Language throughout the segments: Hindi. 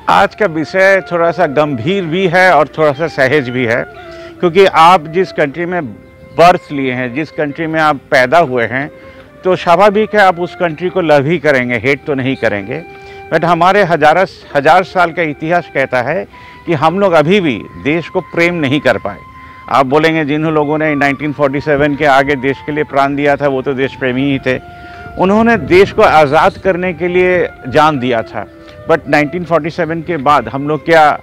आज का विषय थोड़ा सा गंभीर भी है और थोड़ा सा सहज भी है, क्योंकि आप जिस कंट्री में बर्थ लिए हैं, जिस कंट्री में आप पैदा हुए हैं, तो स्वाभाविक है आप उस कंट्री को लव ही करेंगे, हेट तो नहीं करेंगे। बट हमारे हजार साल का इतिहास कहता है कि हम लोग अभी भी देश को प्रेम नहीं कर पाए। आप बोलेंगे जिन लोगों ने 1947 के आगे देश के लिए प्राण दिया था वो तो देश प्रेमी ही थे, उन्होंने देश को आज़ाद करने के लिए जान दिया था। बट 1947 के बाद हम लोग क्या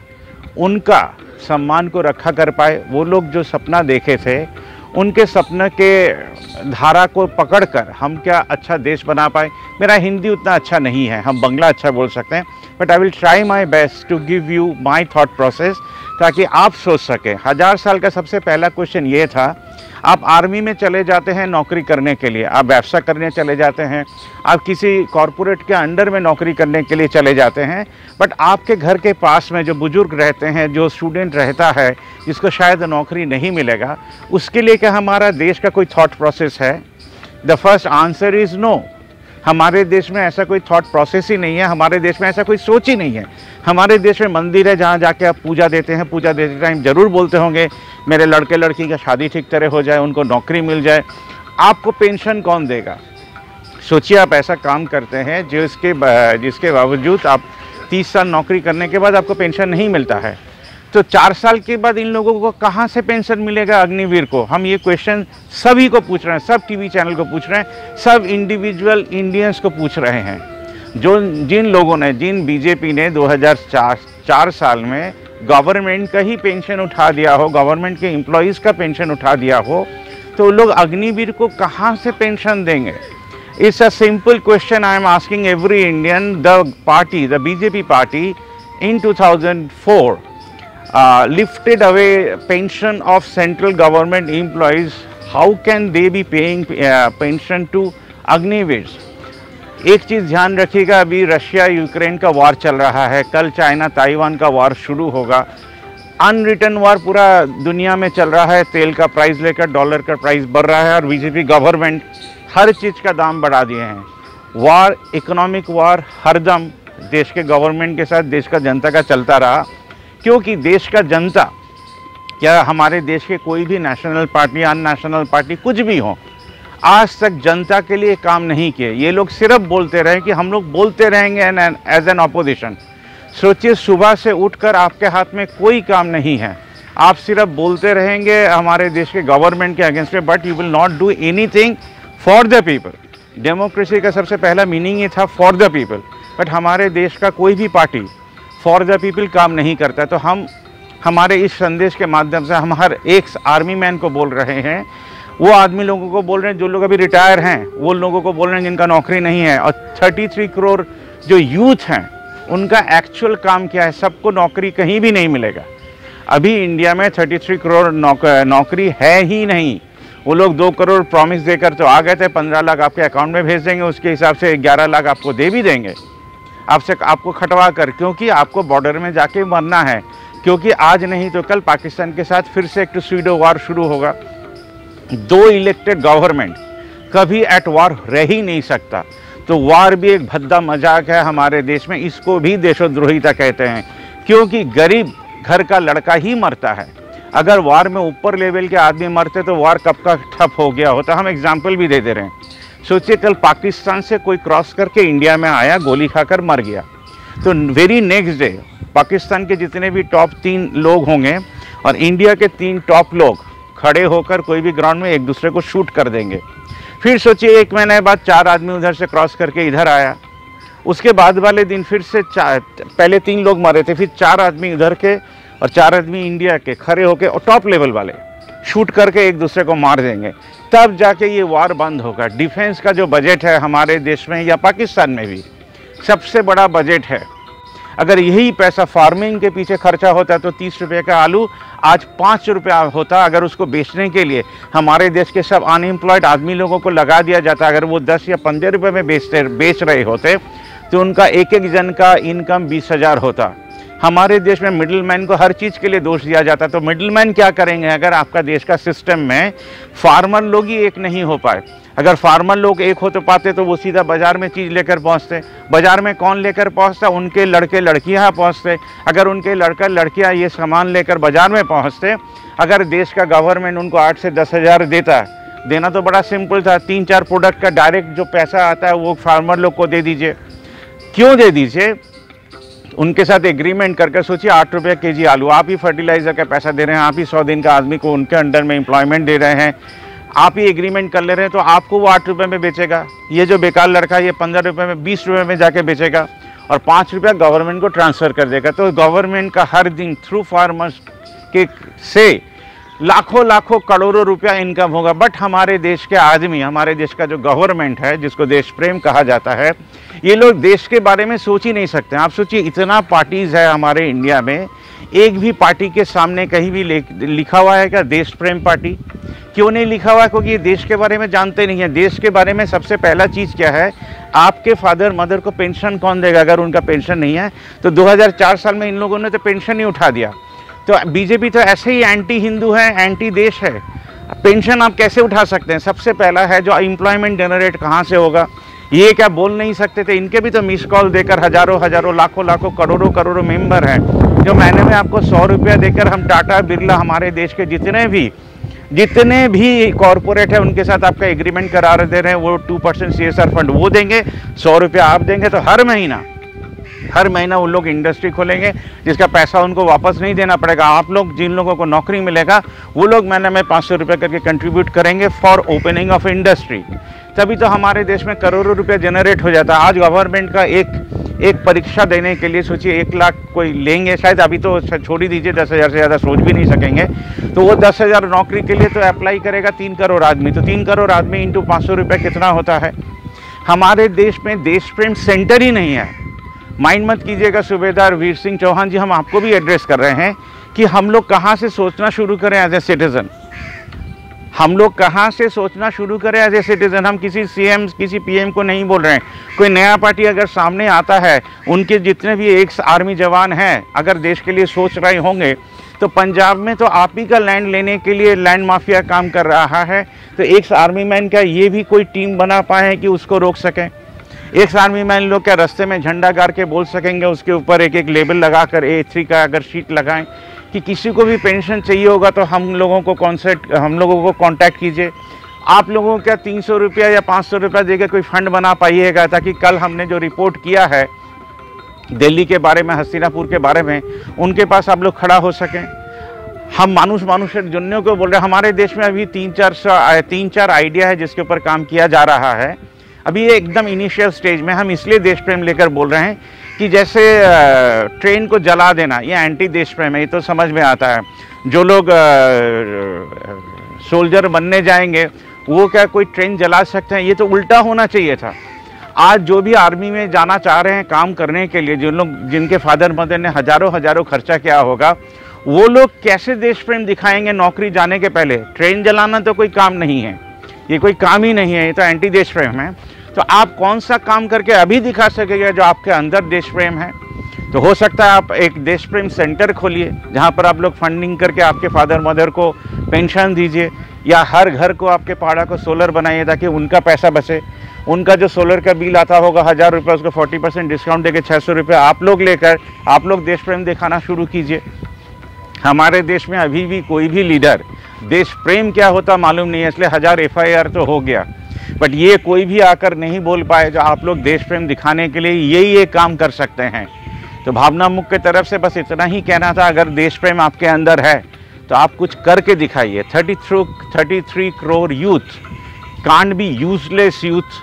उनका सम्मान को रखा कर पाए? वो लोग जो सपना देखे थे, उनके सपने के धारा को पकड़कर हम क्या अच्छा देश बना पाए? मेरा हिंदी उतना अच्छा नहीं है, हम बंगला अच्छा बोल सकते हैं, but I will try my best to give you my thought process, ताकि आप सोच सकें। 1000 साल का सबसे पहला क्वेश्चन ये था, आप आर्मी में चले जाते हैं नौकरी करने के लिए, आप व्यवसाय करने चले जाते हैं, आप किसी कॉरपोरेट के अंडर में नौकरी करने के लिए चले जाते हैं, बट आपके घर के पास में जो बुजुर्ग रहते हैं, जो स्टूडेंट रहता है, जिसको शायद नौकरी नहीं मिलेगा, उसके लिए क्या हमारा देश का कोई थॉट प्रोसेस है? The first answer is no. हमारे देश में ऐसा कोई थॉट प्रोसेस ही नहीं है, हमारे देश में ऐसा कोई सोच ही नहीं है। हमारे देश में मंदिर है जहाँ जाके आप पूजा देते हैं, पूजा देते टाइम ज़रूर बोलते होंगे मेरे लड़के लड़की का शादी ठीक तरह हो जाए, उनको नौकरी मिल जाए। आपको पेंशन कौन देगा? सोचिए, आप ऐसा काम करते हैं जिसके बावजूद आप 30 साल नौकरी करने के बाद आपको पेंशन नहीं मिलता है, तो 4 साल के बाद इन लोगों को कहाँ से पेंशन मिलेगा अग्निवीर को? हम ये क्वेश्चन सभी को पूछ रहे हैं, सब टीवी चैनल को पूछ रहे हैं, सब इंडिविजुअल इंडियंस को पूछ रहे हैं। जिन बीजेपी ने 2004 साल में गवर्नमेंट का ही पेंशन उठा दिया हो, गवर्नमेंट के एम्प्लॉयज़ का पेंशन उठा दिया हो, तो लोग अग्निवीर को कहाँ से पेंशन देंगे? It's a simple question I am asking every Indian. The BJP party in 2004 lifted away pension of central government employees. How can they be paying pension to Agniveer? एक चीज़ ध्यान रखिएगा, अभी रशिया यूक्रेन का वार चल रहा है, कल चाइना ताइवान का वार शुरू होगा। अनरिटन वार पूरा दुनिया में चल रहा है, तेल का प्राइस लेकर डॉलर का प्राइस बढ़ रहा है और बीजेपी गवर्नमेंट हर चीज़ का दाम बढ़ा दिए हैं। वार, इकोनॉमिक वार हरदम देश के गवर्नमेंट के साथ देश का जनता का चलता रहा, क्योंकि देश का जनता, क्या हमारे देश के कोई भी नेशनल पार्टी, अननेशनल पार्टी, कुछ भी हो, आज तक जनता के लिए काम नहीं किए। ये लोग सिर्फ बोलते रहे कि हम लोग बोलते रहेंगे एज एन ऑपोजिशन। सोचिए, सुबह से उठकर आपके हाथ में कोई काम नहीं है, आप सिर्फ बोलते रहेंगे हमारे देश के गवर्नमेंट के अगेंस्ट में, but you will not do anything for the people. Democracy का सबसे पहला मीनिंग ये था फॉर द पीपल, बट हमारे देश का कोई भी पार्टी फॉर द पीपल काम नहीं करता। तो हम हमारे इस संदेश के माध्यम से हम हर एक आर्मी मैन को बोल रहे हैं, वो आदमी लोगों को बोल रहे हैं जो लोग अभी रिटायर हैं, वो लोगों को बोल रहे हैं जिनका नौकरी नहीं है, और 33 करोड़ जो यूथ हैं उनका एक्चुअल काम क्या है? सबको नौकरी कहीं भी नहीं मिलेगा। अभी इंडिया में 33 करोड़ नौकरी है ही नहीं। वो लोग 2 करोड़ प्रॉमिस देकर तो आ गए थे, 15 लाख आपके अकाउंट में भेज देंगे, उसके हिसाब से 11 लाख आपको दे भी देंगे आपको खटवा कर, क्योंकि आपको बॉर्डर में जाके मरना है, क्योंकि आज नहीं तो कल पाकिस्तान के साथ फिर से एक सुडो वार शुरू होगा। 2 इलेक्टेड गवर्नमेंट कभी एट वार रह ही नहीं सकता। तो वार भी एक भद्दा मजाक है हमारे देश में, इसको भी देशद्रोहिता कहते हैं, क्योंकि गरीब घर का लड़का ही मरता है। अगर वार में ऊपर लेवल के आदमी मरते तो वार कब का ठप हो गया होता। हम एग्जाम्पल भी दे दे रहे हैं। सोचिए, कल पाकिस्तान से कोई क्रॉस करके इंडिया में आया, गोली खाकर मर गया, तो वेरी नेक्स्ट डे पाकिस्तान के जितने भी टॉप 3 लोग होंगे और इंडिया के 3 टॉप लोग खड़े होकर कोई भी ग्राउंड में एक दूसरे को शूट कर देंगे। फिर सोचिए, 1 महीने बाद 4 आदमी उधर से क्रॉस करके इधर आया, उसके बाद वाले दिन फिर से पहले 3 लोग मरे थे, फिर 4 आदमी उधर के और 4 आदमी इंडिया के खड़े होके और टॉप लेवल वाले शूट करके एक दूसरे को मार देंगे, तब जाके ये वार बंद होगा। डिफेंस का जो बजट है हमारे देश में या पाकिस्तान में भी सबसे बड़ा बजट है। अगर यही पैसा फार्मिंग के पीछे खर्चा होता तो 30 रुपये का आलू आज 5 रुपया होता। अगर उसको बेचने के लिए हमारे देश के सब अनएम्प्लॉयड आदमी लोगों को लगा दिया जाता, अगर वो 10 या 15 रुपये में बेच रहे होते, तो उनका एक जन का इनकम 20,000 होता। हमारे देश में मिडिल मैन को हर चीज़ के लिए दोष दिया जाता, तो मिडिल मैन क्या करेंगे? अगर आपका देश का सिस्टम में फार्मर लोग ही एक नहीं हो पाए, अगर फार्मर लोग एक हो तो पाते तो वो सीधा बाज़ार में चीज़ लेकर पहुंचते। बाज़ार में कौन लेकर पहुंचता? उनके लड़के लड़कियां पहुंचते। अगर उनके लड़का लड़कियां ये सामान लेकर बाज़ार में पहुंचते, अगर देश का गवर्नमेंट उनको 8 से 10 हज़ार देना तो बड़ा सिंपल था। 3-4 प्रोडक्ट का डायरेक्ट जो पैसा आता है वो फार्मर लोग को दे दीजिए। क्यों दे दीजिए? उनके साथ एग्रीमेंट करके सोचिए 8 रुपये केजी आलू, आप ही फर्टिलाइज़र का पैसा दे रहे हैं, आप ही 100 दिन का आदमी को उनके अंडर में एम्प्लॉयमेंट दे रहे हैं, आप ही एग्रीमेंट कर ले रहे हैं, तो आपको वो 8 रुपये में बेचेगा। ये जो बेकार लड़का ये 15 रुपये में 20 रुपये में जाके बेचेगा और 5 रुपया गवर्नमेंट को ट्रांसफ़र कर देगा। तो गवर्नमेंट का हर दिन थ्रू फार्मर्स के से लाखों करोड़ों रुपया इनकम होगा। बट हमारे देश के आदमी, हमारे देश का जो गवर्नमेंट है जिसको देश प्रेम कहा जाता है, ये लोग देश के बारे में सोच ही नहीं सकते। आप सोचिए इतना पार्टीज़ है हमारे इंडिया में, एक भी पार्टी के सामने कहीं भी लिखा हुआ है क्या देश प्रेम पार्टी? क्यों नहीं लिखा हुआ? क्योंकि ये देश के बारे में जानते नहीं है। देश के बारे में सबसे पहला चीज़ क्या है, आपके फादर मदर को पेंशन कौन देगा? अगर उनका पेंशन नहीं है तो 2004 साल में इन लोगों ने तो पेंशन ही उठा दिया। तो बीजेपी तो ऐसे ही एंटी हिंदू है, एंटी देश है। पेंशन आप कैसे उठा सकते हैं? सबसे पहला है जो एम्प्लॉयमेंट जनरेट कहाँ से होगा, ये क्या बोल नहीं सकते थे? इनके भी तो मिस कॉल देकर हजारों लाखों करोड़ों मेंबर हैं जो महीने में आपको 100 रुपया देकर, हम टाटा बिरला हमारे देश के जितने भी कॉरपोरेट है उनके साथ आपका एग्रीमेंट करा दे रहे हैं, वो 2% CSR फंड वो देंगे, 100 रुपया आप देंगे, तो हर महीना उन लोग इंडस्ट्री खोलेंगे जिसका पैसा उनको वापस नहीं देना पड़ेगा। आप लोग जिन लोगों को नौकरी मिलेगा वो लोग महीने में 500 रुपये करके कंट्रीब्यूट करेंगे फॉर ओपनिंग ऑफ इंडस्ट्री। तभी तो हमारे देश में करोड़ों रुपये जनरेट हो जाता है। आज गवर्नमेंट का एक परीक्षा देने के लिए सोचिए 1 लाख कोई लेंगे, शायद अभी तो छोड़ ही दीजिए, 10,000 से ज़्यादा सोच भी नहीं सकेंगे। तो वो 10,000 नौकरी के लिए तो अप्लाई करेगा 3 करोड़ आदमी, तो 3 करोड़ आदमी इंटू 500 रुपये कितना होता है? हमारे देश में देश प्रेम सेंटर ही नहीं है। माइंड मत कीजिएगा सूबेदार वीर सिंह चौहान जी, हम आपको भी एड्रेस कर रहे हैं कि हम लोग कहाँ से सोचना शुरू करें एज ए सिटीज़न। हम लोग कहाँ से सोचना शुरू करें एज ए सिटीज़न। हम किसी CM किसी PM को नहीं बोल रहे हैं। कोई नया पार्टी अगर सामने आता है, उनके जितने भी एक्स आर्मी जवान हैं अगर देश के लिए सोच रहे होंगे, तो पंजाब में तो आप ही का लैंड लेने के लिए लैंड माफिया काम कर रहा है। तो एक्स आर्मी मैन क्या ये भी कोई टीम बना पाए कि उसको रोक सकें? एक्स आर्मी मैन लोग क्या रास्ते में झंडा गाड़ के बोल सकेंगे, उसके ऊपर एक लेबल लगाकर A3 का अगर शीट लगाएं कि किसी को भी पेंशन चाहिए होगा तो हम लोगों को कांटेक्ट कीजिए। आप लोगों को क्या 300 रुपया या 500 रुपया देकर कोई फंड बना पाइएगा ताकि कल हमने जो रिपोर्ट किया है दिल्ली के बारे में, हस्तिनापुर के बारे में, उनके पास आप लोग खड़ा हो सकें? हम मानुष जुन्नों को बोल रहे हैं। हमारे देश में अभी 3-4 आइडिया है जिसके ऊपर काम किया जा रहा है। अभी ये एकदम इनिशियल स्टेज में। हम इसलिए देश प्रेम लेकर बोल रहे हैं कि जैसे ट्रेन को जला देना ये एंटी देश प्रेम है, ये तो समझ में आता है। जो लोग सोल्जर बनने जाएंगे वो क्या कोई ट्रेन जला सकते हैं? ये तो उल्टा होना चाहिए था। आज जो भी आर्मी में जाना चाह रहे हैं काम करने के लिए, जिनके फादर मदर ने हजारों खर्चा किया होगा, वो लोग कैसे देश प्रेम दिखाएंगे नौकरी जाने के पहले? ट्रेन जलाना तो कोई काम नहीं है, ये कोई काम ही नहीं है, ये तो एंटी देश प्रेम है। तो आप कौन सा काम करके अभी दिखा सकेंगे जो आपके अंदर देश प्रेम है? तो हो सकता है आप एक देश प्रेम सेंटर खोलिए जहाँ पर आप लोग फंडिंग करके आपके फादर मदर को पेंशन दीजिए, या हर घर को आपके पाड़ा को सोलर बनाइए ताकि उनका पैसा बचे। उनका जो सोलर का बिल आता होगा 1000 रुपये, उसको 40% डिस्काउंट देके 600 रुपये आप लोग लेकर आप लोग देश प्रेम दिखाना शुरू कीजिए। हमारे देश में अभी भी कोई भी लीडर देश प्रेम क्या होता मालूम नहीं है, इसलिए 1000 FIR तो हो गया, बट ये कोई भी आकर नहीं बोल पाए जो आप लोग देश प्रेम दिखाने के लिए ये काम कर सकते हैं। तो भावना मुख की तरफ से बस इतना ही कहना था, अगर देश प्रेम आपके अंदर है तो आप कुछ करके दिखाइए। 33 crore youth can't be useless youth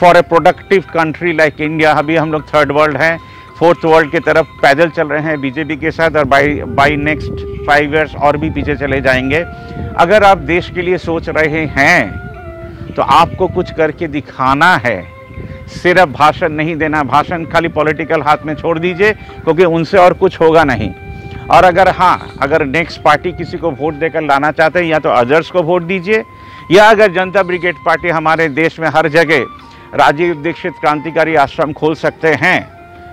for a productive country like India. अभी हम लोग 3rd वर्ल्ड हैं, 4th वर्ल्ड की तरफ पैदल चल रहे हैं बीजेपी के साथ, और बाई नेक्स्ट 5 years और भी पीछे चले जाएंगे। अगर आप देश के लिए सोच रहे हैं तो आपको कुछ करके दिखाना है, सिर्फ भाषण नहीं देना। भाषण खाली पॉलिटिकल हाथ में छोड़ दीजिए, क्योंकि उनसे और कुछ होगा नहीं। और अगर नेक्स्ट पार्टी किसी को वोट देकर लाना चाहते हैं, या तो अदर्स को वोट दीजिए, या अगर जनता ब्रिगेड पार्टी हमारे देश में हर जगह राजीव दीक्षित क्रांतिकारी आश्रम खोल सकते हैं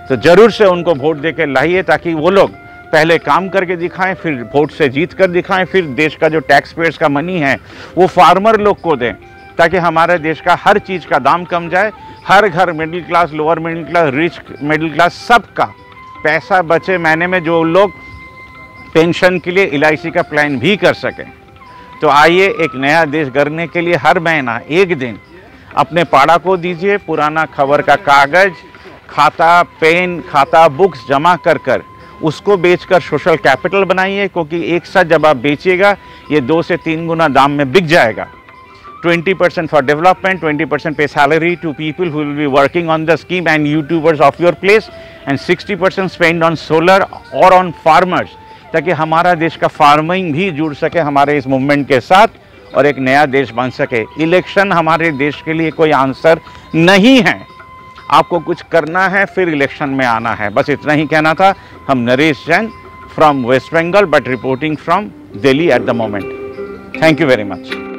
तो जरूर से उनको वोट देकर लाइए, ताकि वो लोग पहले काम करके दिखाएं, फिर वोट से जीत कर दिखाएं, फिर देश का जो टैक्स पेयर्स का मनी है वो फार्मर लोग को दें। ताकि हमारे देश का हर चीज़ का दाम कम जाए, हर घर middle class, lower middle class, rich middle class, सबका पैसा बचे, महीने में जो लोग पेंशन के लिए LIC का प्लान भी कर सकें। तो आइए एक नया देश गढ़ने के लिए हर महीना एक दिन अपने पाड़ा को दीजिए, पुराना खबर का कागज़, खाता पेन, खाता बुक्स जमा कर उसको बेचकर सोशल कैपिटल बनाइए, क्योंकि एक साथ जब आप बेचिएगा ये 2 से 3 गुना दाम में बिक जाएगा। 20% for development, 20% pay salary to people who will be working on the scheme and YouTubers of your place, and 60% spend on solar or on farmers, ताकि हमारा देश का फार्मिंग भी जुड़ सके हमारे इस मूवमेंट के साथ और एक नया देश बन सके। इलेक्शन हमारे देश के लिए कोई आंसर नहीं है, आपको कुछ करना है फिर इलेक्शन में आना है, बस इतना ही कहना था। हम Naresh Jain from West Bengal but reporting from Delhi at the moment. Thank you very much.